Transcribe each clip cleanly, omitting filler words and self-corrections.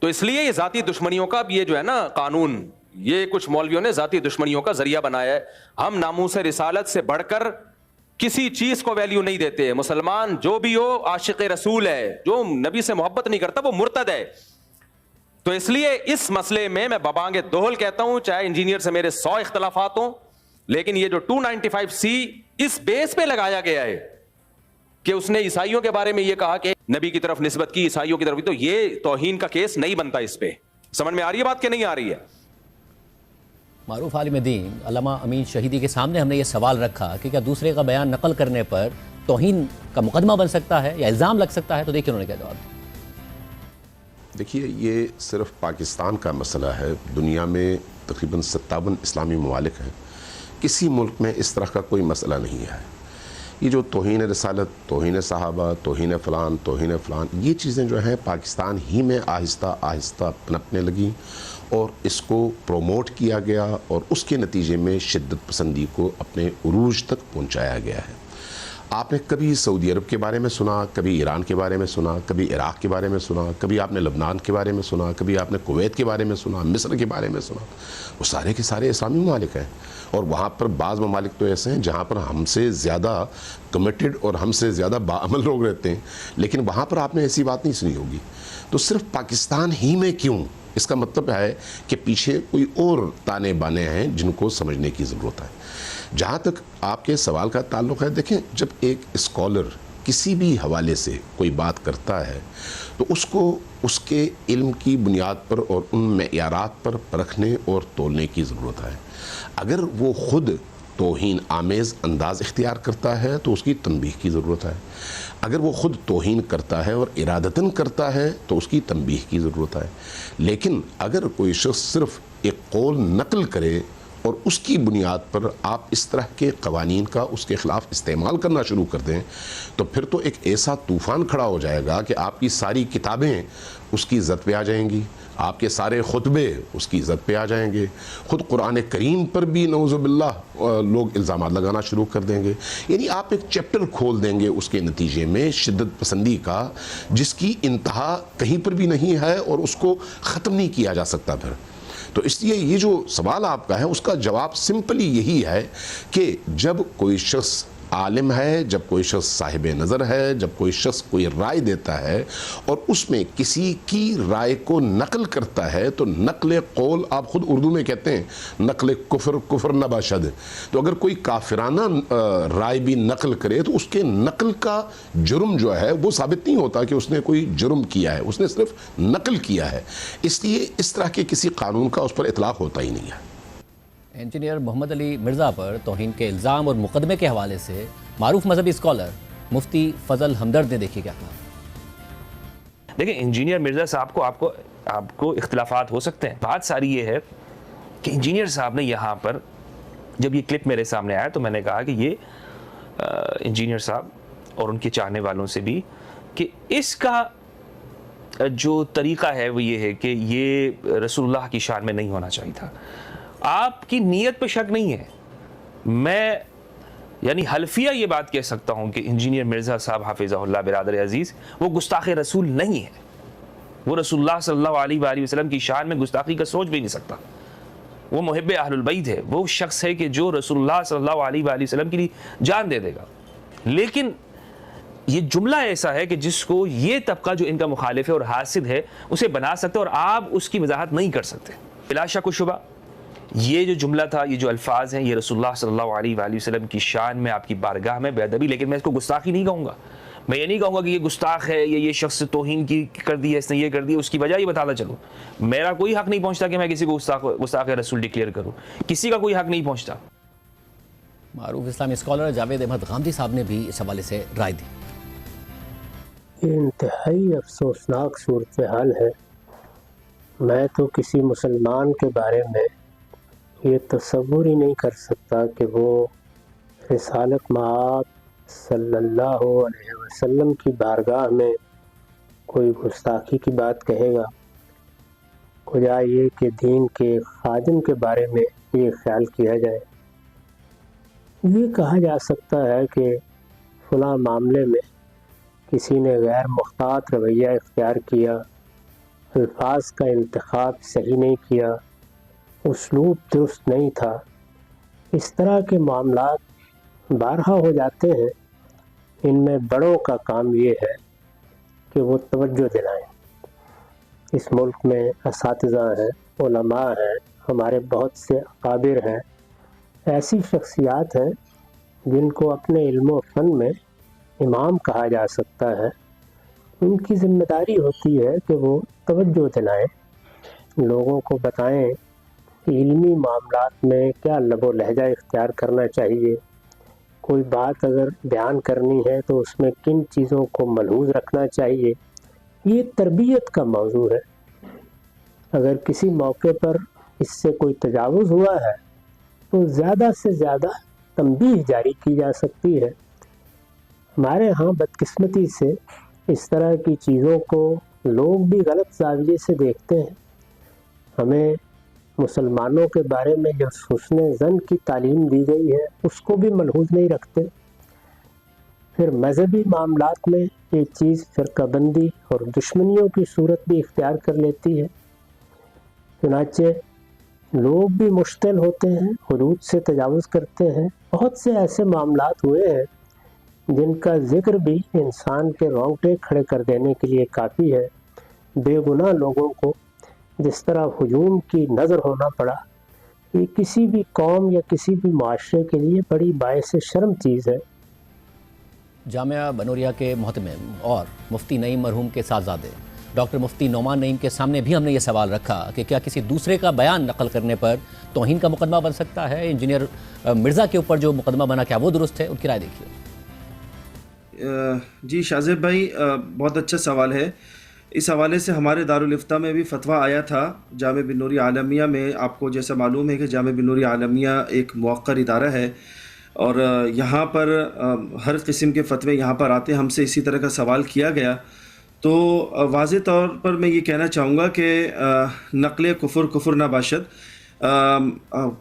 تو اس لیے یہ ذاتی دشمنیوں کا یہ جو ہے نا قانون، یہ کچھ مولویوں نے ذاتی دشمنیوں کا ذریعہ بنایا ہے. ہم ناموس رسالت سے بڑھ کر کسی چیز کو ویلیو نہیں دیتے. مسلمان جو بھی ہو عاشق رسول ہے، جو نبی سے محبت نہیں کرتا وہ مرتد ہے. تو اس لیے اس مسئلے میں ببانگ دوہل کہتا ہوں، چاہے انجینئر سے میرے 100 اختلافات ہوں، لیکن یہ جو 295C اس بیس پہ لگایا گیا ہے کہ اس نے عیسائیوں کے بارے میں یہ کہا کہ نبی کی طرف نسبت کی، عیسائیوں کی طرف کی، تو یہ توہین کا کیس نہیں بنتا. اس پہ سمجھ میں آ رہی ہے بات کہ نہیں آ رہی ہے؟ معروف عالم دین علامہ امین شہیدی کے سامنے ہم نے یہ سوال رکھا کہ کیا دوسرے کا بیان نقل کرنے پر توہین کا مقدمہ بن سکتا ہے یا الزام لگ سکتا ہے؟ تو دیکھیں انہوں نے کیا جواب دیا. دیکھیے، یہ صرف پاکستان کا مسئلہ ہے. دنیا میں تقریباً 57 اسلامی ممالک ہیں. کسی ملک میں اس طرح کا کوئی مسئلہ نہیں ہے. یہ جو توہین رسالت، توہین صحابہ، توہین فلان، یہ چیزیں جو ہیں پاکستان ہی میں آہستہ آہستہ پنپنے لگیں اور اس کو پروموٹ کیا گیا اور اس کے نتیجے میں شدت پسندی کو اپنے عروج تک پہنچایا گیا ہے. آپ نے کبھی سعودی عرب کے بارے میں سنا، کبھی ایران کے بارے میں سنا، کبھی عراق کے بارے میں سنا، کبھی آپ نے لبنان کے بارے میں سنا، کبھی آپ نے کویت کے بارے میں سنا، مصر کے بارے میں سنا. وہ سارے کے سارے اسلامی ممالک ہیں، اور وہاں پر بعض ممالک تو ایسے ہیں جہاں پر ہم سے زیادہ کمیٹڈ اور ہم سے زیادہ باعمل لوگ رہتے ہیں، لیکن وہاں پر آپ نے ایسی بات نہیں سنی ہوگی. تو صرف پاکستان ہی میں کیوں؟ اس کا مطلب ہے کہ پیچھے کوئی اور تانے بانے ہیں جن کو سمجھنے کی ضرورت ہے. جہاں تک آپ کے سوال کا تعلق ہے، دیکھیں، جب ایک اسکالر کسی بھی حوالے سے کوئی بات کرتا ہے تو اس کو اس کے علم کی بنیاد پر اور ان معیارات پر پرکھنے اور تولنے کی ضرورت ہے. اگر وہ خود توہین آمیز انداز اختیار کرتا ہے تو اس کی تنبیہ کی ضرورت ہے. اگر وہ خود توہین کرتا ہے اور ارادتاً کرتا ہے تو اس کی تنبیہ کی ضرورت ہے. لیکن اگر کوئی شخص صرف ایک قول نقل کرے اور اس کی بنیاد پر آپ اس طرح کے قوانین کا اس کے خلاف استعمال کرنا شروع کر دیں تو پھر تو ایک ایسا طوفان کھڑا ہو جائے گا کہ آپ کی ساری کتابیں اس کی زد پہ آ جائیں گی، آپ کے سارے خطبے اس کی زد پہ آ جائیں گے، خود قرآن کریم پر بھی نعوذ باللہ لوگ الزامات لگانا شروع کر دیں گے. یعنی آپ ایک چیپٹر کھول دیں گے اس کے نتیجے میں شدت پسندی کا، جس کی انتہا کہیں پر بھی نہیں ہے اور اس کو ختم نہیں کیا جا سکتا پھر. تو اس لیے یہ جو سوال آپ کا ہے اس کا جواب سمپلی یہی ہے کہ جب کوئی شخص عالم ہے، جب کوئی شخص صاحب نظر ہے، جب کوئی شخص کوئی رائے دیتا ہے اور اس میں کسی کی رائے کو نقل کرتا ہے تو نقل قول، آپ خود اردو میں کہتے ہیں نقل کفر نباشد. تو اگر کوئی کافرانہ رائے بھی نقل کرے تو اس کے نقل کا جرم جو ہے وہ ثابت نہیں ہوتا کہ اس نے کوئی جرم کیا ہے، اس نے صرف نقل کیا ہے. اس لیے اس طرح کے کسی قانون کا اس پر اطلاق ہوتا ہی نہیں ہے. انجینئر محمد علی مرزا پر توہین کے الزام اور مقدمے کے حوالے سے معروف مذہبی اسکالر مفتی فضل ہمدرد نے دیکھی کیا کہا. دیکھیں، انجینئر مرزا صاحب کو آپ کو اختلافات ہو سکتے ہیں. بات ساری یہ ہے کہ انجینئر صاحب نے یہاں پر جب یہ کلپ میرے سامنے آیا تو میں نے کہا کہ یہ انجینئر صاحب اور ان کے چاہنے والوں سے بھی کہ اس کا جو طریقہ ہے وہ یہ ہے کہ یہ رسول اللہ کی شان میں نہیں ہونا چاہیے تھا. آپ کی نیت پہ شک نہیں ہے. میں یعنی حلفیہ یہ بات کہہ سکتا ہوں کہ انجینئر مرزا صاحب حافظہ اللہ برادر عزیز وہ گستاخ رسول نہیں ہے. وہ رسول اللہ صلی اللہ علیہ وآلہ وسلم کی شان میں گستاخی کا سوچ بھی نہیں سکتا. وہ محب اہل البیت ہے، وہ شخص ہے کہ جو رسول اللہ صلی اللہ علیہ وآلہ وسلم کے لیے جان دے دے گا. لیکن یہ جملہ ایسا ہے کہ جس کو یہ طبقہ جو ان کا مخالف ہے اور حاسد ہے اسے بنا سکتے اور آپ اس کی وضاحت نہیں کر سکتے. بلا شک و شبہ یہ جو جملہ تھا، یہ جو الفاظ ہیں، یہ رسول اللہ صلی اللہ علیہ وآلہ وسلم کی شان میں، آپ کی بارگاہ میں بے ادبی. لیکن میں اس کو گستاخی نہیں کہوں گا. میں یہ نہیں کہوں گا کہ یہ گستاخ ہے، یہ شخص توہین کی کر دی ہے، اس نے یہ کر دی. اس کی وجہ یہ بتاتا چلوں، میرا کوئی حق نہیں پہنچتا کہ میں کسی کو گستاخ رسول ڈکلیئر کروں. کسی کا کوئی حق نہیں پہنچتا. معروف اسلامی اسکالر جاوید احمد غامدی صاحب نے بھی اس حوالے سے رائے دی. یہ انتہائی افسوسناک صورتحال ہے. میں تو کسی مسلمان کے بارے میں یہ تصور ہی نہیں کر سکتا کہ وہ رسالت مآب صلی اللہ علیہ وسلم کی بارگاہ میں کوئی گستاخی کی بات کہے گا. کجا یہ کہ دین کے خادم کے بارے میں یہ خیال کیا جائے. یہ کہا جا سکتا ہے کہ فلاں معاملے میں کسی نے غیر محتاط رویہ اختیار کیا الفاظ کا انتخاب صحیح نہیں کیا، اسلوب درست نہیں تھا، اس طرح کے معاملات بارہا ہو جاتے ہیں۔ ان میں بڑوں کا کام یہ ہے کہ وہ توجہ دلائیں۔ اس ملک میں اساتذہ ہیں، علماء ہیں، ہمارے بہت سے اکابر ہیں، ایسی شخصیات ہیں جن کو اپنے علم و فن میں امام کہا جا سکتا ہے۔ ان کی ذمہ داری ہوتی ہے کہ وہ توجہ دلائیں، لوگوں کو بتائیں کہ علمی معاملات میں کیا لب و لہجہ اختیار کرنا چاہیے، کوئی بات اگر بیان کرنی ہے تو اس میں کن چیزوں کو ملحوظ رکھنا چاہیے۔ یہ تربیت کا موضوع ہے۔ اگر کسی موقع پر اس سے کوئی تجاوز ہوا ہے تو زیادہ سے زیادہ تنبیہ جاری کی جا سکتی ہے۔ ہمارے ہاں بدقسمتی سے اس طرح کی چیزوں کو لوگ بھی غلط زاویے سے دیکھتے ہیں۔ ہمیں مسلمانوں کے بارے میں جو حسن ظن کی تعلیم دی گئی ہے اس کو بھی ملحوظ نہیں رکھتے۔ پھر مذہبی معاملات میں یہ چیز فرقہ بندی اور دشمنیوں کی صورت بھی اختیار کر لیتی ہے۔ چنانچہ لوگ بھی مشتعل ہوتے ہیں، حدود سے تجاوز کرتے ہیں۔ بہت سے ایسے معاملات ہوئے ہیں جن کا ذکر بھی انسان کے رونگٹے کھڑے کر دینے کے لیے کافی ہے۔ بے گناہ لوگوں کو جس طرح ہجوم کی نظر ہونا پڑا، یہ کسی بھی قوم یا کسی بھی معاشرے کے لیے بڑی باعث شرم چیز ہے۔ جامعہ بنوریہ کے محتمم اور مفتی نعیم مرحوم کے صاحبزادے ڈاکٹر مفتی نعمان نعیم کے سامنے بھی ہم نے یہ سوال رکھا کہ کیا کسی دوسرے کا بیان نقل کرنے پر توہین کا مقدمہ بن سکتا ہے؟ انجینئر مرزا کے اوپر جو مقدمہ بنا، کیا وہ درست ہے؟ ان کی رائے دیکھیے۔ جی شاذیب بھائی، بہت اچھا سوال ہے۔ اس حوالے سے ہمارے دارالفتہ میں بھی فتویٰ آیا تھا جامعہ بنوریہ عالمیہ میں۔ آپ کو جیسا معلوم ہے کہ جامعہ بنوریہ عالمیہ ایک موقر ادارہ ہے اور یہاں پر ہر قسم کے فتوے یہاں پر آتے ہیں۔ ہم سے اسی طرح کا سوال کیا گیا تو واضح طور پر میں یہ کہنا چاہوں گا کہ نقل کفر نہ باشد۔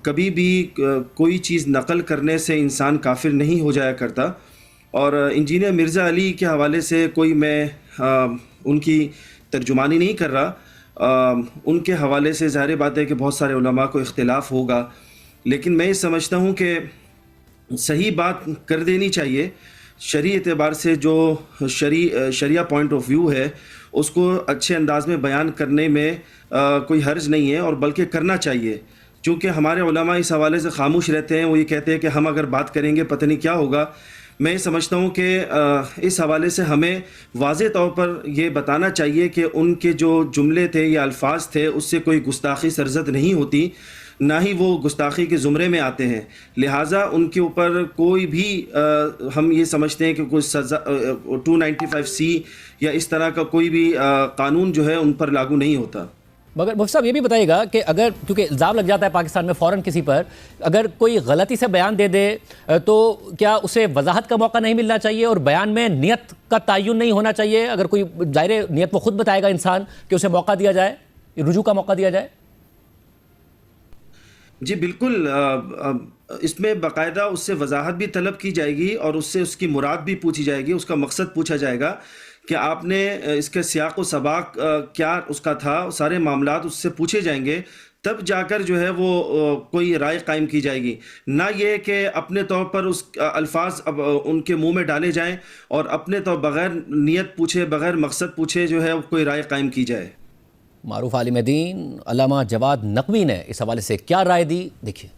کبھی بھی کوئی چیز نقل کرنے سے انسان کافر نہیں ہو جایا کرتا۔ اور انجینئر مرزا علی کے حوالے سے کوئی میں ان کی ترجمانی نہیں کر رہا۔ ان کے حوالے سے ظاہر بات ہے کہ بہت سارے علماء کو اختلاف ہوگا، لیکن میں یہ سمجھتا ہوں کہ صحیح بات کر دینی چاہیے۔ شرعی اعتبار سے جو شریعہ پوائنٹ آف ویو ہے اس کو اچھے انداز میں بیان کرنے میں کوئی حرج نہیں ہے، اور بلکہ کرنا چاہیے، چونکہ ہمارے علماء اس حوالے سے خاموش رہتے ہیں۔ وہ یہ کہتے ہیں کہ ہم اگر بات کریں گے پتہ نہیں کیا ہوگا۔ میں سمجھتا ہوں کہ اس حوالے سے ہمیں واضح طور پر یہ بتانا چاہیے کہ ان کے جو جملے تھے یا الفاظ تھے اس سے کوئی گستاخی سرزد نہیں ہوتی، نہ ہی وہ گستاخی کے زمرے میں آتے ہیں۔ لہٰذا ان کے اوپر کوئی بھی ہم یہ سمجھتے ہیں کہ کوئی سزا 295C یا اس طرح کا کوئی بھی قانون جو ہے ان پر لاگو نہیں ہوتا۔ مگر مفتی صاحب یہ بھی بتائیے گا کہ اگر کیونکہ الزام لگ جاتا ہے پاکستان میں فوراً کسی پر، اگر کوئی غلطی سے بیان دے دے تو کیا اسے وضاحت کا موقع نہیں ملنا چاہیے اور بیان میں نیت کا تعین نہیں ہونا چاہیے؟ اگر کوئی ظاہر نیت وہ خود بتائے گا انسان کہ اسے موقع دیا جائے، رجوع کا موقع دیا جائے؟ جی بالکل، اس میں باقاعدہ اس سے وضاحت بھی طلب کی جائے گی اور اس سے اس کی مراد بھی پوچھی جائے گی، اس کا مقصد پوچھا جائے گا کہ آپ نے اس کے سیاق و سباق کیا اس کا تھا، سارے معاملات اس سے پوچھے جائیں گے، تب جا کر جو ہے وہ کوئی رائے قائم کی جائے گی۔ نہ یہ کہ اپنے طور پر اس الفاظ ان کے منہ میں ڈالے جائیں اور اپنے طور بغیر نیت پوچھے، بغیر مقصد پوچھے جو ہے کوئی رائے قائم کی جائے۔ معروف عالم دین علامہ جواد نقوی نے اس حوالے سے کیا رائے دی، دیکھیے۔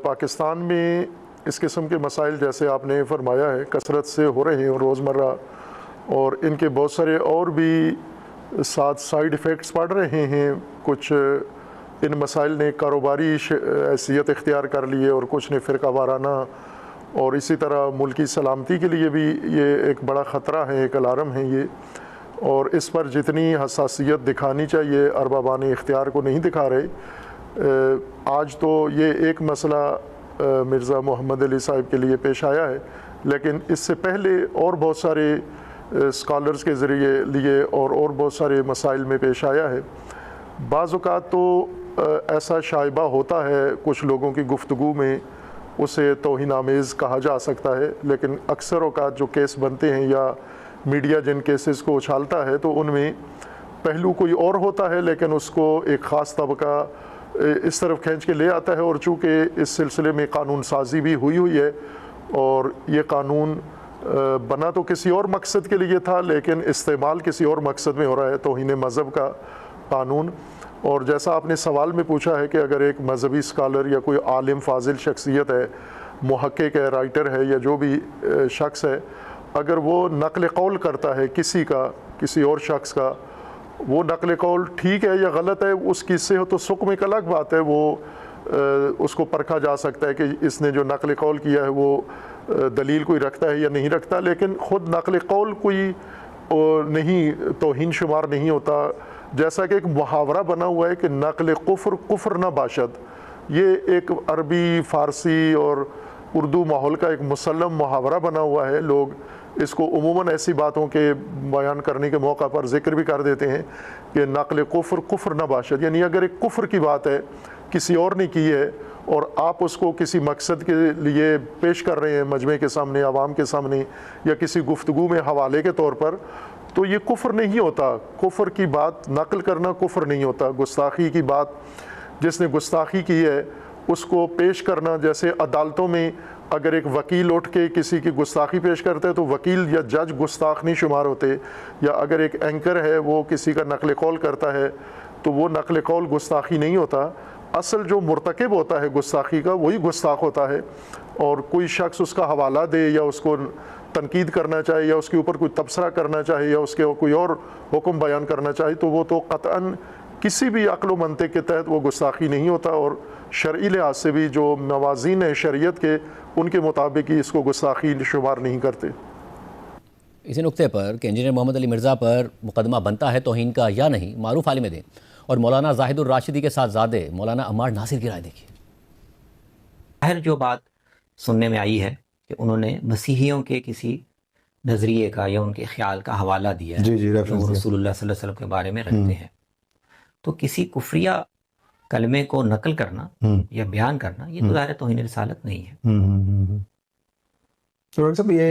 پاکستان میں اس قسم کے مسائل جیسے آپ نے فرمایا ہے کثرت سے ہو رہے ہیں روزمرہ، اور ان کے بہت سارے اور بھی ساتھ سائیڈ ایفیکٹس پڑ رہے ہیں۔ کچھ ان مسائل نے کاروباری حیثیت اختیار کر لی ہے اور کچھ نے فرقہ وارانہ، اور اسی طرح ملکی سلامتی کے لیے بھی یہ ایک بڑا خطرہ ہے، ایک الارم ہے یہ، اور اس پر جتنی حساسیت دکھانی چاہیے اربابان اختیار کو نہیں دکھا رہے۔ آج تو یہ ایک مسئلہ مرزا محمد علی صاحب کے لیے پیش آیا ہے، لیکن اس سے پہلے اور بہت سارے اسکالرز کے ذریعے لیے اور بہت سارے مسائل میں پیش آیا ہے۔ بعض اوقات تو ایسا شائبہ ہوتا ہے کچھ لوگوں کی گفتگو میں، اسے توہین آمیز کہا جا سکتا ہے، لیکن اکثر اوقات جو کیس بنتے ہیں یا میڈیا جن کیسز کو اچھالتا ہے تو ان میں پہلو کوئی اور ہوتا ہے، لیکن اس کو ایک خاص طبقہ اس طرف کھینچ کے لے آتا ہے. اور چونکہ اس سلسلے میں قانون سازی بھی ہوئی ہے اور یہ قانون بنا تو کسی اور مقصد کے لیے تھا لیکن استعمال کسی اور مقصد میں ہو رہا ہے، توہین مذہب کا قانون. اور جیسا آپ نے سوال میں پوچھا ہے کہ اگر ایک مذہبی اسکالر یا کوئی عالم فاضل شخصیت ہے، محقق ہے، رائٹر ہے یا جو بھی شخص ہے، اگر وہ نقل قول کرتا ہے کسی اور شخص کا، وہ نقل قول ٹھیک ہے یا غلط ہے، اس کی صحت و سقم ایک الگ بات ہے. وہ اس کو پرکھا جا سکتا ہے کہ اس نے جو نقل قول کیا ہے وہ دلیل کوئی رکھتا ہے یا نہیں رکھتا، لیکن خود نقل قول کوئی نہیں توہین شمار نہیں ہوتا. جیسا کہ ایک محاورہ بنا ہوا ہے کہ نقل کفر نہ باشد، یہ ایک عربی، فارسی اور اردو ماحول کا ایک مسلم محاورہ بنا ہوا ہے. لوگ اس کو عموماً ایسی باتوں کے بیان کرنے کے موقع پر ذکر بھی کر دیتے ہیں کہ نقل کفر نہ باشد، یعنی اگر ایک کفر کی بات ہے کسی اور نے کی ہے اور آپ اس کو کسی مقصد کے لیے پیش کر رہے ہیں مجمع کے سامنے، عوام کے سامنے یا کسی گفتگو میں حوالے کے طور پر، تو یہ کفر نہیں ہوتا. کفر کی بات نقل کرنا کفر نہیں ہوتا. گستاخی کی بات، جس نے گستاخی کی ہے اس کو پیش کرنا، جیسے عدالتوں میں اگر ایک وکیل اٹھ کے کسی کی گستاخی پیش کرتا ہے تو وکیل یا جج گستاخ نہیں شمار ہوتے، یا اگر ایک اینکر ہے وہ کسی کا نقل قول کرتا ہے تو وہ نقل قول گستاخی نہیں ہوتا. اصل جو مرتکب ہوتا ہے گستاخی کا وہی گستاخ ہوتا ہے. اور کوئی شخص اس کا حوالہ دے یا اس کو تنقید کرنا چاہے یا اس کے اوپر کوئی تبصرہ کرنا چاہے یا اس کے کوئی اور حکم بیان کرنا چاہے تو وہ تو قطعاً کسی بھی عقل و منطق کے تحت وہ گستاخی نہیں ہوتا. اور شرعی لحاظ سے بھی جو موازین ہیں شریعت کے، ان کے مطابق ہی اس کو گستاخی شمار نہیں کرتے. اسی نقطے پر کہ انجینئر محمد علی مرزا پر مقدمہ بنتا ہے توہین کا یا نہیں، معروف عالم دین اور مولانا زاہد الراشدی کے ساتھ زادے مولانا عمار ناصر کی رائے دیکھیے. ظاہر جو بات سننے میں آئی ہے کہ انہوں نے مسیحیوں کے کسی نظریے کا یا ان کے خیال کا حوالہ دیا ہے جو وہ رسول اللہ صلی اللہ علیہ وسلم کے بارے میں رکھتے ہیں. تو کسی کفریہ کلمے کو نقل کرنا یا بیان کرنا یہ تو ظاہر توہین رسالت نہیں ہے.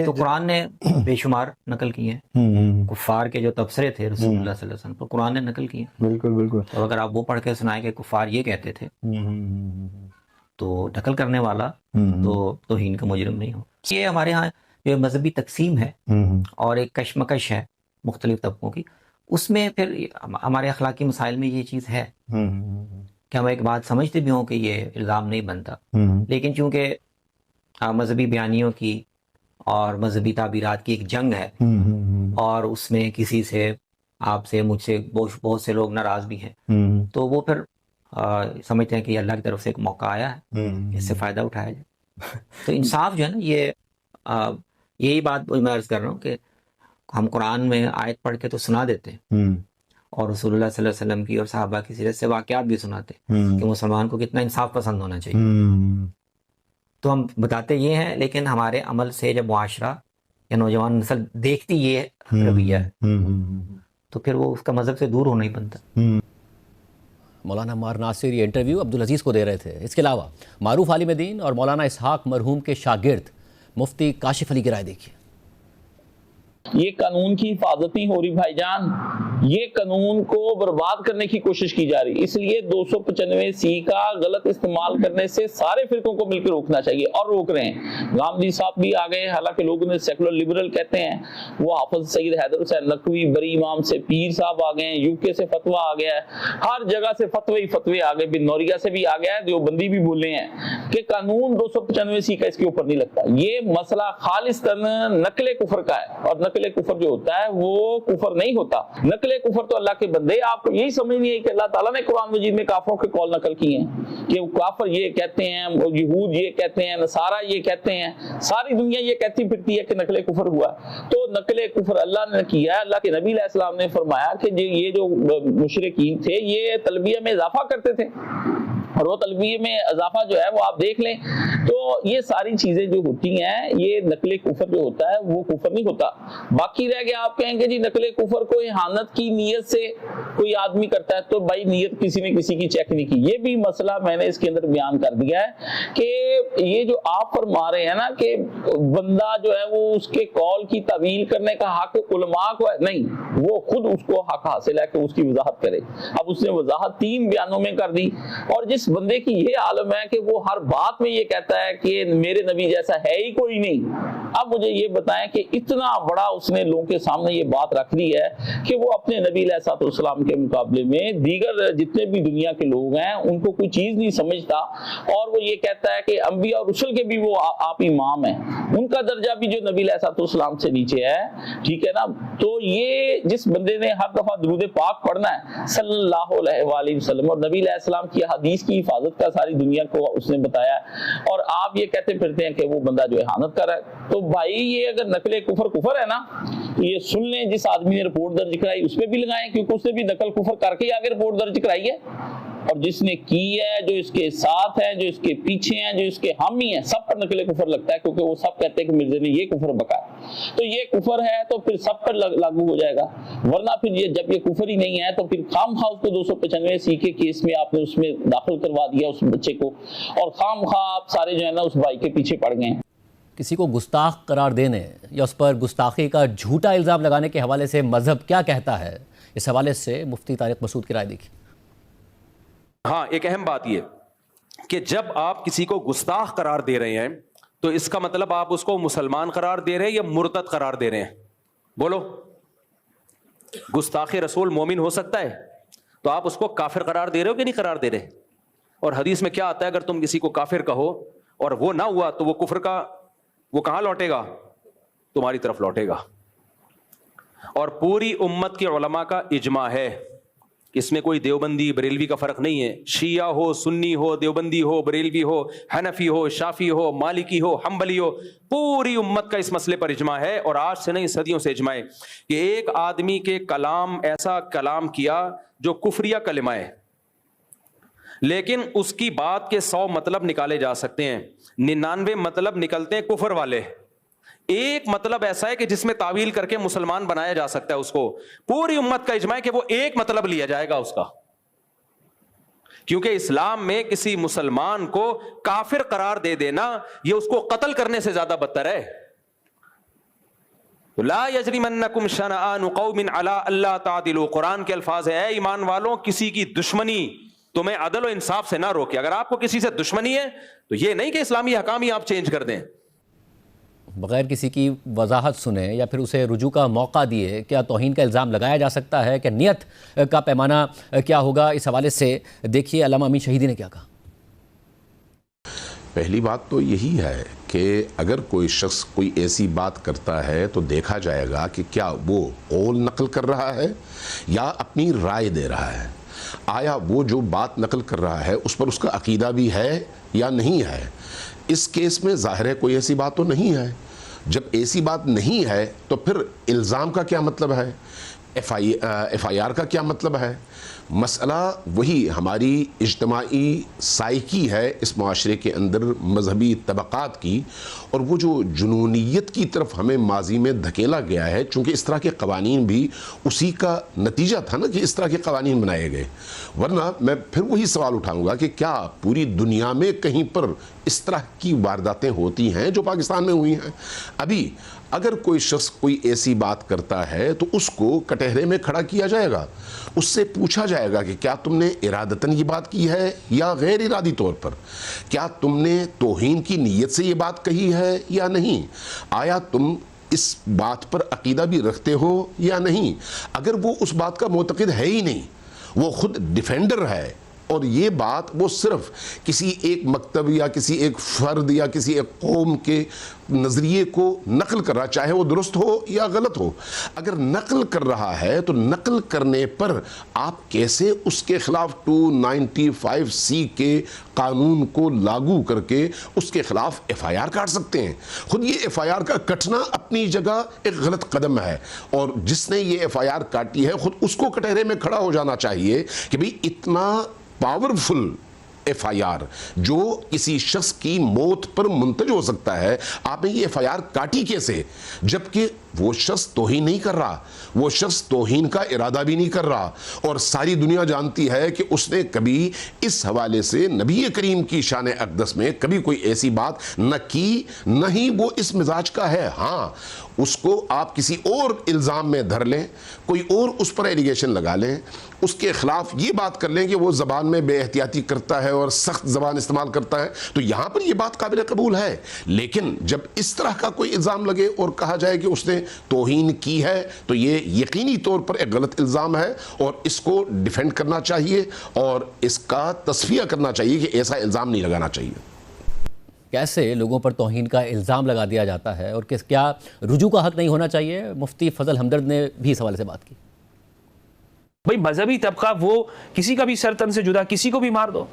تو قرآن نے بے شمار نقل کیے ہیں، کفار کے جو تبصرے تھے رسول اللہ صلی اللہ علیہ وسلم پر قرآن نے نقل کیے. بالکل. تو اگر آپ وہ پڑھ کے سنائیں کہ کفار یہ کہتے تھے تو نقل کرنے والا تو توہین کا مجرم نہیں ہو. یہ ہمارے ہاں جو مذہبی تقسیم ہے اور ایک کشمکش ہے مختلف طبقوں کی، اس میں پھر ہمارے اخلاقی مسائل میں یہ چیز ہے کہ ہم ایک بات سمجھتے بھی ہوں کہ یہ الزام نہیں بنتا، لیکن چونکہ مذہبی بیانیوں کی اور مذہبی تعبیرات کی ایک جنگ ہے اور اس میں کسی سے، آپ سے، مجھ سے بہت سے لوگ ناراض بھی ہیں، تو وہ پھر سمجھتے ہیں کہ یہ اللہ کی طرف سے ایک موقع آیا ہے، اس سے فائدہ اٹھایا جائے. تو انصاف جو ہے نا، یہ یہی بات میں عرض کر رہا ہوں کہ ہم قرآن میں آیت پڑھ کے تو سنا دیتے ہیں اور رسول اللہ صلی اللہ علیہ وسلم کی اور صحابہ کی سیرت سے واقعات بھی سناتے ہیں کہ مسلمان کو کتنا انصاف پسند ہونا چاہیے. تو ہم بتاتے یہ ہیں، لیکن ہمارے عمل سے جب معاشرہ یا نوجوان نسل دیکھتی یہ رویہ ہے تو پھر وہ اس کا مذہب سے دور ہونا ہی بنتا. مولانا عمار ناصر یہ انٹرویو عبدالعزیز کو دے رہے تھے. اس کے علاوہ معروف عالم دین اور مولانا اسحاق مرحوم کے شاگرد مفتی کاشف علی کی رائے دیکھیے. یہ قانون کی حفاظت نہیں ہو رہی بھائی جان، یہ قانون کو برباد کرنے کی کوشش کی جا رہی. اس لیے 295C کا غلط استعمال کرنے سے سارے فرقوں کو مل کے روکنا چاہیے اور روک رہے ہیں. غامدی صاحب بھی آ گئے، حالانکہ لوگ انہیں سیکولر لبرل کہتے ہیں. وہ حافظ سید حیدر حسین نقوی، بری امام سے پیر صاحب آ گئے ہیں، UK سے فتویٰ آ گیا ہے، ہر جگہ سے فتوے آ گئے، بن نوریہ سے بھی آ گیا ہے، دیوبندی بھی بولے ہیں کہ قانون 295C کا اس کے اوپر نہیں لگتا. یہ مسئلہ خالصتاً نقل کفر کا ہے، اور نقل کفر جو ہوتا ہے وہ کفر نہیں ہوتا. نقل کفر تو اللہ کے بندے، آپ کو یہی سمجھ نہیں ہے کہ اللہ تعالیٰ نے قرآن مجید میں کافروں کے قول نقل کیے ہیں کہ کافر یہ کہتے ہیں، یہود یہ کہتے ہیں، نصارہ یہ کہتے ہیں، ساری دنیا یہ کہتی پھرتی ہے کہ نقل کفر ہوا. تو نقل کفر اللہ نے کیا ہے. اللہ کے نبی علیہ السلام نے فرمایا کہ یہ جو مشرکین تھے یہ تلبیہ میں اضافہ کرتے تھے. اور وہ تلبیہ میں اضافہ جو ہے وہ آپ دیکھ لیں. تو یہ ساری چیزیں جو ہوتی ہیں, یہ نقل کفر جو ہوتا ہے وہ کفر نہیں ہوتا. باقی رہ گیا آپ کہیں گے جی نقل کفر کو اہانت کی نیت سے کوئی آدمی کرتا ہے, تو بھائی نیت کسی نے کسی کی چیک نہیں کی. یہ بھی مسئلہ میں نے اس کے اندر بیان کر دیا ہے کہ یہ جو آپ فرما رہے ہیں نا کہ بندہ جو ہے وہ اس کے قول کی تعویل کرنے کا حق علماء کو ہے, نہیں, وہ خود اس کو حق حاصل ہے کہ اس کی وضاحت کرے. اب اس نے وضاحت 3 بیانوں میں کر دی, اور جس بندے کی یہ عالم ہے کہ وہ ہر بات میں یہ کہتا ہے کہ میرے نبی جیسا ہے ہی کوئی نہیں, اب مجھے یہ بتائیں کہ اتنا بڑا اس نے لوگوں کے سامنے یہ بات رکھ دی ہے کہ وہ اپنے نبی علیہ الصلوۃ والسلام کے مقابلے میں دیگر جتنے بھی دنیا کے لوگ ہیں ان کو کوئی چیز نہیں سمجھتا, اور وہ یہ کہتا ہے کہ انبیاء اور رسل کے بھی وہ آپ امام ہیں, ان کا درجہ بھی جو نبی علیہ الصلوۃ والسلام سے نیچے ہے, ٹھیک ہے نا. تو یہ جس بندے نے ہر دفعہ درود پاک پڑھنا ہے صلی اللہ علیہ وآلہ وسلم, اور نبی علیہ السلام کی حدیث کی حفاظت کا ساری دنیا کو اس نے بتایا, اور آپ یہ کہتے پھرتے ہیں کہ وہ بندہ جو اہانت کر رہا ہے. تو بھائی یہ اگر نقل کفر ہے نا, یہ سن لیں, جس آدمی نے رپورٹ درج کرائی اس پہ بھی لگائیں, کیونکہ اس نے بھی نقل کفر کر کے آگے رپورٹ درج کرائی ہے, اور جس نے کی ہے, جو اس کے ساتھ ہے, جو اس کے پیچھے ہیں, جو اس کے حامی ہیں, سب پر نقل کفر لگتا ہے, کیونکہ وہ سب کہتے ہیں کہ مرزا نے یہ کفر بکایا. تو یہ کفر ہے تو پھر سب پر لاگو ہو جائے گا, ورنہ پھر یہ جب یہ کفر ہی نہیں ہے تو پھر خام خواہ اس کو 295 کے کیس میں آپ نے اس میں داخل کروا دیا اس بچے کو, اور خام خواہ آپ سارے جو ہے نا اس بھائی کے پیچھے پڑ گئے ہیں. کسی کو گستاخ قرار دینے یا اس پر گستاخی کا جھوٹا الزام لگانے کے حوالے سے مذہب کیا کہتا ہے, اس حوالے سے مفتی طارق مسعود کی رائے دیکھیں. ہاں, ایک اہم بات یہ کہ جب آپ کسی کو گستاخ قرار دے رہے ہیں تو اس کا مطلب آپ اس کو مسلمان قرار دے رہے ہیں یا مرتد قرار دے رہے ہیں؟ بولو. گستاخ رسول مومن ہو سکتا ہے, تو آپ اس کو کافر قرار دے رہے ہو کہ نہیں قرار دے رہے؟ اور حدیث میں کیا آتا ہے, اگر تم کسی کو کافر کہو اور وہ نہ ہوا تو وہ کفر کا وہ کہاں لوٹے گا؟ تمہاری طرف لوٹے گا. اور پوری امت کے علماء کا اجماع ہے, اس میں کوئی دیوبندی بریلوی کا فرق نہیں ہے, شیعہ ہو, سنی ہو, دیوبندی ہو, بریلوی ہو, حنفی ہو, شافعی ہو, مالکی ہو, حنبلی ہو, پوری امت کا اس مسئلے پر اجماع ہے. اور آج سے نہیں صدیوں سے اجماع ہے کہ ایک آدمی کے کلام ایسا کلام کیا جو کفریہ کلمہ ہے, لیکن اس کی بات کے 100 مطلب نکالے جا سکتے ہیں, 99 مطلب نکلتے ہیں کفر والے, ایک مطلب ایسا ہے کہ جس میں تعویل کر کے مسلمان بنایا جا سکتا ہے اس کو. پوری امت کا اجماع ہے کہ وہ ایک مطلب لیا جائے گا اس کا, کیونکہ اسلام میں کسی مسلمان کو کافر قرار دے دینا یہ اس کو قتل کرنے سے زیادہ بدتر ہے. لا یجرمنکم شنآن قوم علی الا تعدلوا, قرآن کے الفاظ ہے, اے ایمان والوں کسی کی دشمنی تمہیں عدل و انصاف سے نہ روکے. اگر آپ کو کسی سے دشمنی ہے تو یہ نہیں کہ اسلامی حکام ہی آپ چینج کر دیں. بغیر کسی کی وضاحت سنے یا پھر اسے رجوع کا موقع دیے کیا توہین کا الزام لگایا جا سکتا ہے؟ کہ نیت کا پیمانہ کیا ہوگا؟ اس حوالے سے دیکھیے علامہ امین شہیدی نے کیا کہا. پہلی بات تو یہی ہے کہ اگر کوئی شخص کوئی ایسی بات کرتا ہے تو دیکھا جائے گا کہ کیا وہ قول نقل کر رہا ہے یا اپنی رائے دے رہا ہے. آیا وہ جو بات نقل کر رہا ہے اس پر اس کا عقیدہ بھی ہے یا نہیں ہے. اس کیس میں ظاہر ہے کوئی ایسی بات تو نہیں ہے. جب ایسی بات نہیں ہے تو پھر الزام کا کیا مطلب ہے, ایف آئی آر کا کیا مطلب ہے. مسئلہ وہی ہماری اجتماعی سائیکی ہے اس معاشرے کے اندر, مذہبی طبقات کی, اور وہ جو جنونیت کی طرف ہمیں ماضی میں دھکیلا گیا ہے, چونکہ اس طرح کے قوانین بھی اسی کا نتیجہ تھا نا کہ اس طرح کے قوانین بنائے گئے. ورنہ میں پھر وہی سوال اٹھاؤں گا کہ کیا پوری دنیا میں کہیں پر اس طرح کی وارداتیں ہوتی ہیں جو پاکستان میں ہوئی ہیں؟ ابھی اگر کوئی شخص کوئی ایسی بات کرتا ہے تو اس کو کٹہرے میں کھڑا کیا جائے گا, اس سے پوچھا جائے گا کہ کیا تم نے ارادتاً یہ بات کی ہے یا غیر ارادی طور پر, کیا تم نے توہین کی نیت سے یہ بات کہی ہے یا نہیں, آیا تم اس بات پر عقیدہ بھی رکھتے ہو یا نہیں. اگر وہ اس بات کا معتقد ہے ہی نہیں, وہ خود ڈیفینڈر ہے, اور یہ بات وہ صرف کسی ایک مکتب یا کسی ایک فرد یا کسی ایک قوم کے نظریے کو نقل کر رہا, چاہے وہ درست ہو یا غلط ہو, اگر نقل کر رہا ہے تو نقل کرنے پر آپ کیسے اس کے خلاف 295C کے قانون کو لاگو کر کے اس کے خلاف ایف آئی آر کاٹ سکتے ہیں؟ خود یہ ایف آئی آر کا کٹنا اپنی جگہ ایک غلط قدم ہے, اور جس نے یہ ایف آئی آر کاٹی ہے خود اس کو کٹہرے میں کھڑا ہو جانا چاہیے کہ بھئی اتنا پاورفل FIR جو کسی شخص کی موت پر منتج ہو سکتا ہے، آپ نے یہ FIR کاٹی کیسے؟ جبکہ وہ شخص توہین نہیں کر رہا، وہ شخص توہین کا ارادہ بھی نہیں کر رہا، اور ساری دنیا جانتی ہے کہ اس نے کبھی اس حوالے سے نبی کریم کی شان اقدس میں کبھی کوئی ایسی بات نہ کی، نہ ہی وہ اس مزاج کا ہے۔ ہاں، اس کو آپ کسی اور الزام میں دھر لیں، کوئی اور اس پر ایلیگیشن لگا لیں، اس کے خلاف یہ بات کر لیں کہ وہ زبان میں بے احتیاطی کرتا ہے اور سخت زبان استعمال کرتا ہے، تو یہاں پر یہ بات قابل قبول ہے۔ لیکن جب اس طرح کا کوئی الزام لگے اور کہا جائے کہ اس نے توہین کی ہے، تو یہ یقینی طور پر ایک غلط الزام ہے، اور اس کو ڈیفینڈ کرنا چاہیے اور اس کا تصفیہ کرنا چاہیے کہ ایسا الزام نہیں لگانا چاہیے۔ کیسے لوگوں پر توہین کا الزام لگا دیا جاتا ہے، اور کیا رجوع کا حق نہیں ہونا چاہیے؟ مفتی فضل ہمدرد نے بھی اس حوالے سے بات کی۔ بھائی مذہبی طبقہ وہ کسی کا بھی سر تن سے جدا کسی کو بھی مار دو،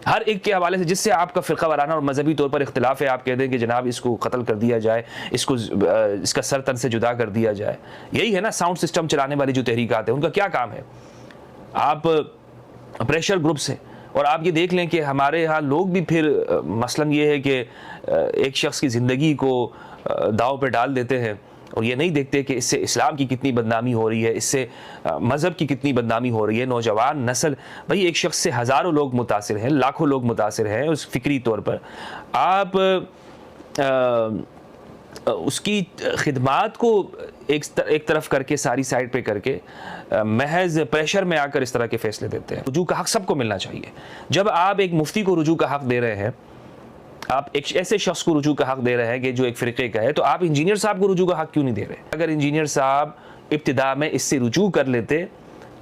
ہر ایک کے حوالے سے جس سے آپ کا فرقہ وارانہ اور مذہبی طور پر اختلاف ہے، آپ کہہ دیں کہ جناب اس کو قتل کر دیا جائے، اس کا سر تن سے جدا کر دیا جائے۔ یہی ہے نا ساؤنڈ سسٹم چلانے والی جو تحریکات ہیں، ان کا کیا کام ہے؟ آپ پریشر گروپس ہیں، اور آپ یہ دیکھ لیں کہ ہمارے ہاں لوگ بھی پھر مثلاً یہ ہے کہ ایک شخص کی زندگی کو داؤ پہ ڈال دیتے ہیں، اور یہ نہیں دیکھتے کہ اس سے اسلام کی کتنی بدنامی ہو رہی ہے، اس سے مذہب کی کتنی بدنامی ہو رہی ہے۔ نوجوان نسل، بھائی ایک شخص سے ہزاروں لوگ متاثر ہیں، لاکھوں لوگ متاثر ہیں اس فکری طور پر۔ آپ اس کی خدمات کو ایک طرف کر کے، ساری سائڈ پہ کر کے، محض پریشر میں آ کر اس طرح کے فیصلے دیتے ہیں۔ رجوع کا حق سب کو ملنا چاہیے۔ جب آپ ایک مفتی کو رجوع کا حق دے رہے ہیں، آپ ایک ایسے شخص کو رجوع کا حق دے رہے ہیں کہ جو ایک فرقے کا ہے، تو آپ انجینئر صاحب کو رجوع کا حق کیوں نہیں دے رہے؟ اگر انجینئر صاحب ابتدا میں اس سے رجوع کر لیتے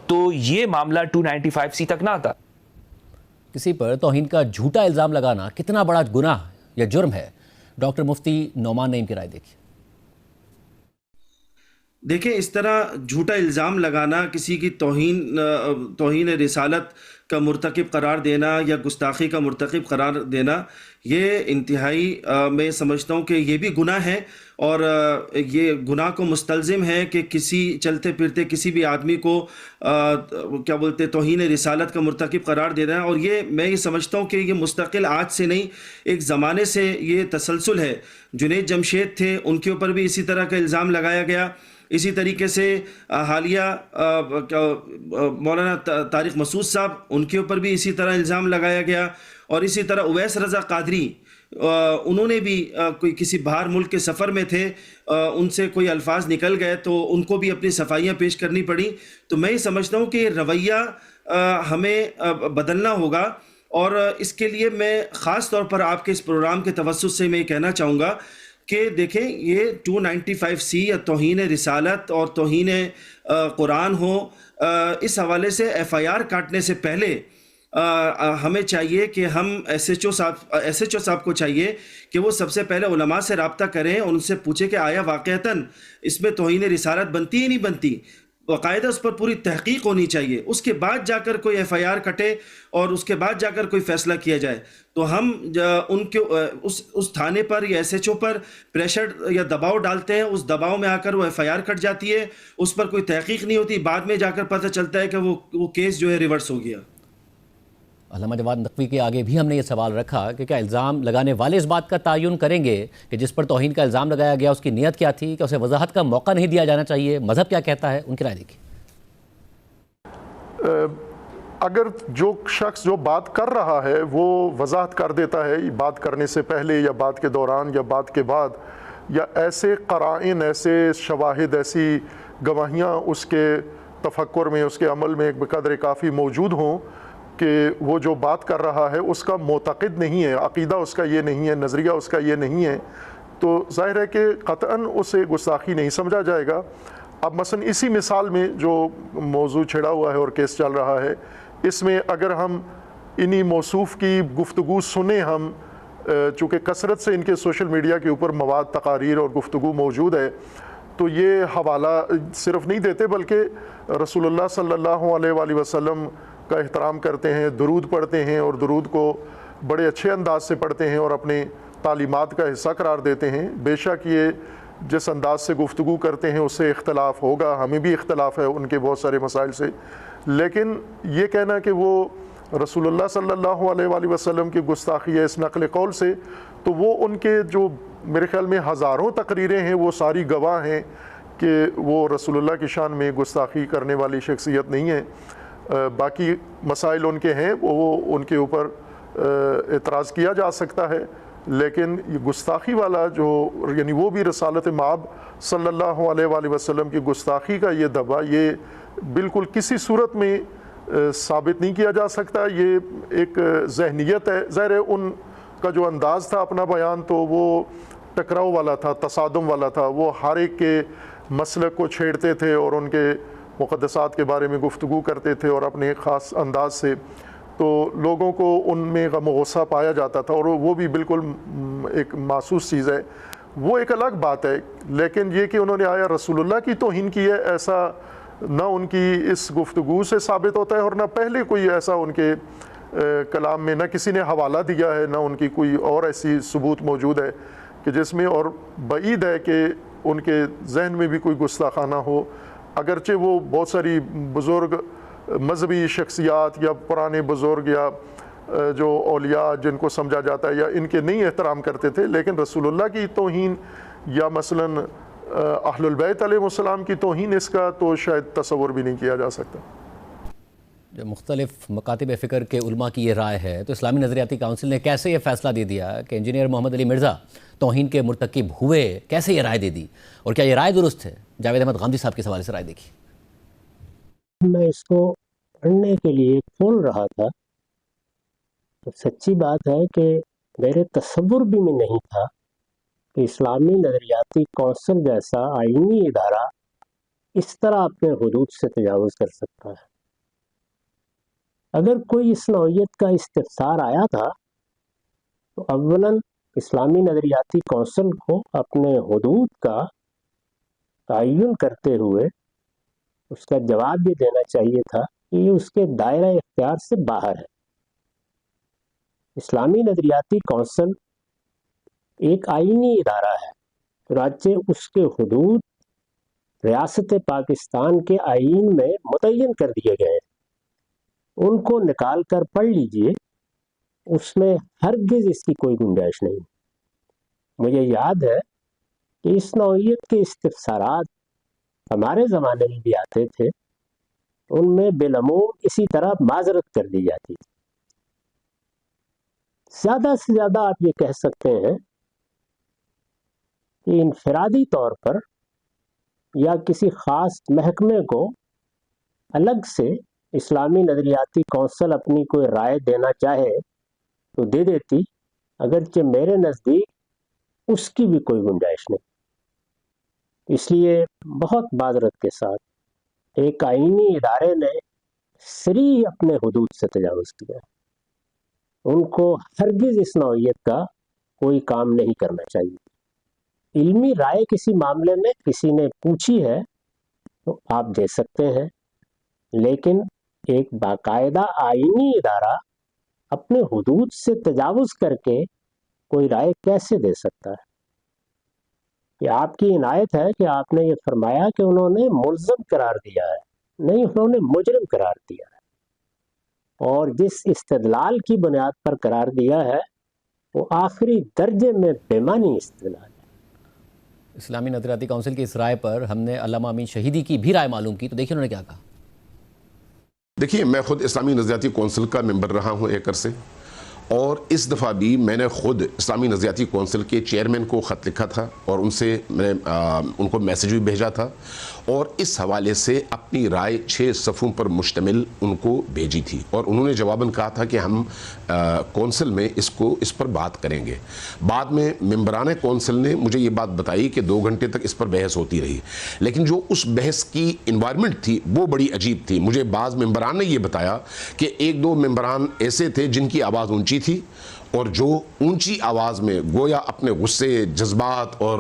تو یہ معاملہ 295C تک نہ آتا۔ کسی پر توہین کا جھوٹا الزام لگانا کتنا بڑا گناہ یا جرم ہے؟ ڈاکٹر مفتی نعمان نعیم کی رائے دیکھیے۔ دیکھیں، اس طرح جھوٹا الزام لگانا، کسی کی توہین رسالت کا مرتکب قرار دینا یا گستاخی کا مرتکب قرار دینا، یہ انتہائی میں سمجھتا ہوں کہ یہ بھی گناہ ہے، اور یہ گناہ کو مستلزم ہے کہ کسی چلتے پھرتے کسی بھی آدمی کو کیا بولتے توہین رسالت کا مرتکب قرار دینا، اور یہ میں یہ سمجھتا ہوں کہ یہ مستقل آج سے نہیں، ایک زمانے سے یہ تسلسل ہے۔ جنید جمشید تھے، ان کے اوپر بھی اسی طرح کا الزام لگایا گیا۔ اسی طریقے سے حالیہ مولانا طارق مسعود صاحب، ان کے اوپر بھی اسی طرح الزام لگایا گیا، اور اسی طرح اویس رضا قادری، انہوں نے بھی کوئی کسی باہر ملک کے سفر میں تھے، ان سے کوئی الفاظ نکل گئے تو ان کو بھی اپنی صفائیاں پیش کرنی پڑی۔ تو میں یہ سمجھتا ہوں کہ یہ رویہ ہمیں بدلنا ہوگا، اور اس کے لیے میں خاص طور پر آپ کے اس پروگرام کے توسط سے میں یہ کہنا چاہوں گا کہ دیکھیں، یہ 295C یا توہین رسالت اور توہین قرآن ہو، اس حوالے سے FIR کاٹنے سے پہلے ہمیں چاہیے کہ ہم ایس ایچ او صاحب کو چاہیے کہ وہ سب سے پہلے علماء سے رابطہ کریں اور ان سے پوچھیں کہ آیا واقعتاً اس میں توہین رسالت بنتی ہی نہیں بنتی، باقاعدہ اس پر پوری تحقیق ہونی چاہیے، اس کے بعد جا کر کوئی FIR کٹے اور اس کے بعد جا کر کوئی فیصلہ کیا جائے۔ تو ہم ان کے اس تھانے پر یا SHO پر پریشر یا دباؤ ڈالتے ہیں، اس دباؤ میں آ کر وہ FIR کٹ جاتی ہے، اس پر کوئی تحقیق نہیں ہوتی، بعد میں جا کر پتہ چلتا ہے کہ وہ کیس جو ہے ریورس ہو گیا۔ علامہ جواد نقوی کے آگے بھی ہم نے یہ سوال رکھا کہ کیا الزام لگانے والے اس بات کا تعین کریں گے کہ جس پر توہین کا الزام لگایا گیا اس کی نیت کیا تھی، کہ اسے وضاحت کا موقع نہیں دیا جانا چاہیے؟ مذہب کیا کہتا ہے؟ ان کی رائے دیکھیے۔ اگر جو شخص جو بات کر رہا ہے وہ وضاحت کر دیتا ہے بات کرنے سے پہلے یا بات کے دوران یا بات کے بعد، یا ایسے قرائن، ایسے شواہد، ایسی گواہیاں اس کے تفکر میں، اس کے عمل میں بقدر کافی موجود ہوں کہ وہ جو بات کر رہا ہے اس کا معتقد نہیں ہے، عقیدہ اس کا یہ نہیں ہے، نظریہ اس کا یہ نہیں ہے، تو ظاہر ہے کہ قطعاً اسے گستاخی نہیں سمجھا جائے گا۔ اب مثلا اسی مثال میں جو موضوع چھڑا ہوا ہے اور کیس چل رہا ہے، اس میں اگر ہم انہی موصوف کی گفتگو سنیں، ہم چونکہ کثرت سے ان کے سوشل میڈیا کے اوپر مواد، تقاریر اور گفتگو موجود ہے، تو یہ حوالہ صرف نہیں دیتے بلکہ رسول اللہ صلی اللہ علیہ وآلہ وسلم کا احترام کرتے ہیں، درود پڑھتے ہیں، اور درود کو بڑے اچھے انداز سے پڑھتے ہیں اور اپنے تعلیمات کا حصہ قرار دیتے ہیں۔ بے شک یہ جس انداز سے گفتگو کرتے ہیں اس سے اختلاف ہوگا، ہمیں بھی اختلاف ہے ان کے بہت سارے مسائل سے، لیکن یہ کہنا کہ وہ رسول اللہ صلی اللہ علیہ وآلہ وسلم کی گستاخی ہے اس نقل قول سے، تو وہ ان کے جو میرے خیال میں ہزاروں تقریریں ہیں وہ ساری گواہ ہیں کہ وہ رسول اللہ کی شان میں گستاخی کرنے والی شخصیت نہیں ہے۔ باقی مسائل ان کے ہیں، وہ ان کے اوپر اعتراض کیا جا سکتا ہے، لیکن یہ گستاخی والا جو یعنی وہ بھی رسالت مآب صلی اللہ علیہ وآلہ وسلم کی گستاخی کا یہ دعویٰ یہ بالکل کسی صورت میں ثابت نہیں کیا جا سکتا۔ یہ ایک ذہنیت ہے، ظاہر ہے ان کا جو انداز تھا اپنا بیان تو وہ ٹکراؤ والا تھا، تصادم والا تھا، وہ ہر ایک کے مسلک کو چھیڑتے تھے اور ان کے مقدسات کے بارے میں گفتگو کرتے تھے اور اپنے ایک خاص انداز سے، تو لوگوں کو ان میں غم و غصہ پایا جاتا تھا، اور وہ بھی بالکل ایک محسوس چیز ہے، وہ ایک الگ بات ہے۔ لیکن یہ کہ انہوں نے آیا رسول اللہ کی توہین کی ہے، ایسا نہ ان کی اس گفتگو سے ثابت ہوتا ہے، اور نہ پہلے کوئی ایسا ان کے کلام میں نہ کسی نے حوالہ دیا ہے، نہ ان کی کوئی اور ایسی ثبوت موجود ہے کہ جس میں، اور بعید ہے کہ ان کے ذہن میں بھی کوئی گستاخانہ ہو، اگرچہ وہ بہت ساری بزرگ مذہبی شخصیات یا پرانے بزرگ یا جو اولیاء جن کو سمجھا جاتا ہے یا ان کے نہیں احترام کرتے تھے، لیکن رسول اللہ کی توہین یا مثلاً اہل البیت علیہ السلام کی توہین اس کا تو شاید تصور بھی نہیں کیا جا سکتا۔ جو مختلف مکاتب فکر کے علماء کی یہ رائے ہے، تو اسلامی نظریاتی کونسل نے کیسے یہ فیصلہ دے دیا کہ انجینئر محمد علی مرزا توہین کے مرتکب ہوئے؟ کیسے یہ رائے دے دی اور کیا یہ رائے درست ہے؟ جاوید احمد غامدی صاحب کے حوالے سے رائے دیکھی۔ میں اس کو پڑھنے کے لیے کھول رہا تھا تو سچی بات ہے کہ میرے تصور بھی میں نہیں تھا کہ اسلامی نظریاتی کونسل جیسا آئینی ادارہ اس طرح اپنے حدود سے تجاوز کر سکتا ہے۔ اگر کوئی اس نوعیت کا استفسار آیا تھا تو اولاً اسلامی نظریاتی کونسل کو اپنے حدود کا تعین کرتے ہوئے اس کا جواب یہ دینا چاہیے تھا کہ یہ اس کے دائرہ اختیار سے باہر ہے۔ اسلامی نظریاتی کونسل ایک آئینی ادارہ ہے، چنانچہ اس کے حدود ریاست پاکستان کے آئین میں متعین کر دیے گئے ہیں، ان کو نکال کر پڑھ لیجئے، اس میں ہرگز اس کی کوئی گنجائش نہیں۔ مجھے یاد ہے کہ اس نوعیت کے استفسارات ہمارے زمانے میں بھی آتے تھے، ان میں بالعموم اسی طرح معذرت کر دی جاتی تھی۔ زیادہ سے زیادہ آپ یہ کہہ سکتے ہیں کہ انفرادی طور پر یا کسی خاص محکمے کو الگ سے اسلامی نظریاتی کونسل اپنی کوئی رائے دینا چاہے تو دے دیتی، اگرچہ میرے نزدیک اس کی بھی کوئی گنجائش نہیں۔ اس لیے بہت معذرت کے ساتھ ایک آئینی ادارے نے صریح اپنے حدود سے تجاوز کیا، ان کو ہرگز اس نوعیت کا کوئی کام نہیں کرنا چاہیے۔ علمی رائے کسی معاملے میں کسی نے پوچھی ہے تو آپ دے سکتے ہیں، لیکن ایک باقاعدہ آئینی ادارہ اپنے حدود سے تجاوز کر کے کوئی رائے کیسے دے سکتا ہے؟ یہ آپ کی عنایت ہے کہ آپ نے یہ فرمایا کہ انہوں نے ملزم قرار دیا ہے، نہیں، انہوں نے مجرم قرار دیا ہے، اور جس استدلال کی بنیاد پر قرار دیا ہے وہ آخری درجے میں بےمانی استدلال ہے۔ اسلامی نظریاتی کونسل کی اس رائے پر ہم نے علامہ امین شہیدی کی بھی رائے معلوم کی، تو دیکھیں انہوں نے کیا کہا۔ دیکھیے، میں خود اسلامی نظریاتی کونسل کا ممبر رہا ہوں ایک عرصے، اور اس دفعہ بھی میں نے خود اسلامی نظریاتی کونسل کے چیئرمین کو خط لکھا تھا اور ان سے میں نے ان کو میسیج بھی بھیجا تھا، اور اس حوالے سے اپنی رائے 6 صفحوں پر مشتمل ان کو بھیجی تھی، اور انہوں نے جواباً کہا تھا کہ ہم کونسل میں اس پر بات کریں گے۔ بعد میں ممبران کونسل نے مجھے یہ بات بتائی کہ 2 گھنٹے تک اس پر بحث ہوتی رہی، لیکن جو اس بحث کی انوائرمنٹ تھی وہ بڑی عجیب تھی۔ مجھے بعض ممبران نے یہ بتایا کہ 1-2 ممبران ایسے تھے جن کی آواز اونچی تھی، اور جو اونچی آواز میں گویا اپنے غصے، جذبات اور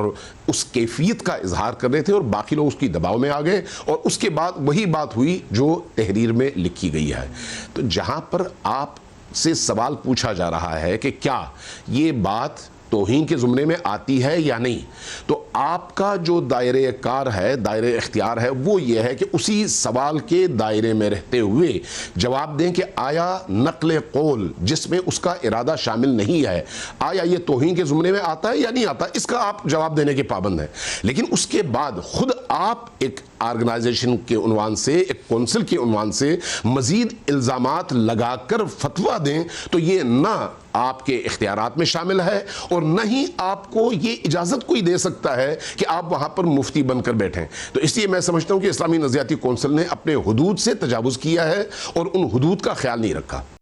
اس کیفیت کا اظہار کر رہے تھے، اور باقی لوگ اس کی دباؤ میں آ گئے، اور اس کے بعد وہی بات ہوئی جو تحریر میں لکھی گئی ہے۔ تو جہاں پر آپ سے سوال پوچھا جا رہا ہے کہ کیا یہ بات توہین کے زمرے میں آتی ہے یا نہیں. تو آپ کا جو دائرہ کار ہے, دائرہ اختیار ہے, وہ یہ ہے کہ اسی سوال کے دائرے میں رہتے ہوئے جواب دیں کہ آیا نقل قول جس میں اس کا ارادہ شامل نہیں ہے, آیا یہ توہین کے زمرے میں آتا ہے یا نہیں آتا. اس کا آپ جواب دینے کے پابند ہیں. لیکن اس کے بعد خود آپ ایک آرگنائزیشن کے عنوان سے, ایک کونسل کے عنوان سے مزید الزامات لگا کر فتویٰ دیں تو یہ نہ آپ کے اختیارات میں شامل ہے اور نہ ہی آپ کو یہ اجازت کوئی دے سکتا ہے کہ آپ وہاں پر مفتی بن کر بیٹھیں. تو اس لیے میں سمجھتا ہوں کہ اسلامی نظریاتی کونسل نے اپنے حدود سے تجاوز کیا ہے اور ان حدود کا خیال نہیں رکھا.